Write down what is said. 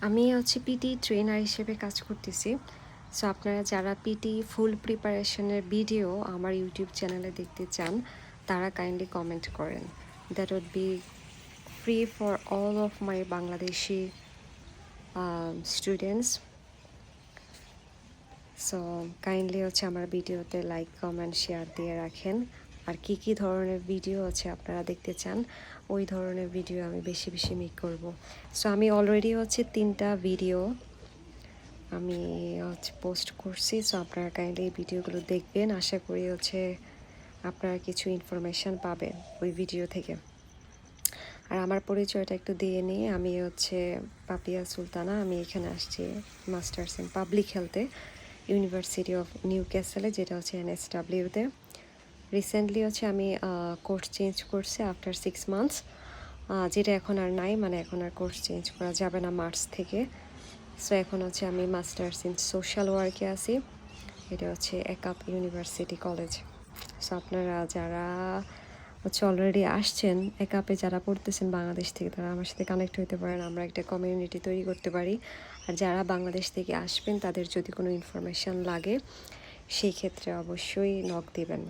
আমি হচ্ছে PT trainer হিসেবে কাজ করতেছি। সো আপনারা যারা পিটি ফুল প্রিপারেশনের ভিডিও আমার ইউটিউব চ্যানেলে দেখতে চান তারা কাইন্ডলি কমেন্ট করেন। That would be free for all of my Bangladeshi students. So kindly হচ্ছে আমার ভিডিওতে লাইক কমেন্ট শেয়ার দিয়ে রাখেন। আর কি কি ধরনের ভিডিও আছে আপনারা দেখতে চান ওই ধরনের ভিডিও আমি বেশি বেশি মেক করব। সো আমি অলরেডি হচ্ছে 3টা ভিডিও আমি হচ্ছে পোস্ট করছি। সো আপনারা কাইন্ডলি এই ভিডিওগুলো দেখবেন। আশা করি হচ্ছে আপনারা কিছু ইনফরমেশান পাবেন ওই ভিডিও থেকে। আর আমার পরিচয়টা একটু দিয়ে নিই। আমি হচ্ছে পাপিয়া সুলতানা। আমি এখানে আসছি মাস্টার্স ইন পাবলিক হেলথে ইউনিভার্সিটি অফ নিউ ক্যাসেলে, যেটা হচ্ছে NSWতে। রিসেন্টলি হচ্ছে আমি কোর্স চেঞ্জ করছি আফটার 6 মান্থস, যেটা এখন আর নাই, মানে এখন আর কোর্স চেঞ্জ করা যাবে না মার্চ থেকে। সো এখন হচ্ছে আমি মাস্টার্স ইন সোশ্যাল ওয়ার্কে আছি। এটা হচ্ছে একাপ ইউনিভার্সিটি কলেজ। সো আপনারা যারা হচ্ছে অলরেডি আসছেন একাপে, যারা পড়তেছেন বাংলাদেশ থেকে, তারা আমার সাথে কানেক্ট হতে পারেন। আমরা একটা কমিউনিটি তৈরি করতে পারি। আর যারা বাংলাদেশ থেকে আসবেন তাদের যদি কোনো ইনফরমেশান লাগে সেই ক্ষেত্রে অবশ্যই নক দিবেন।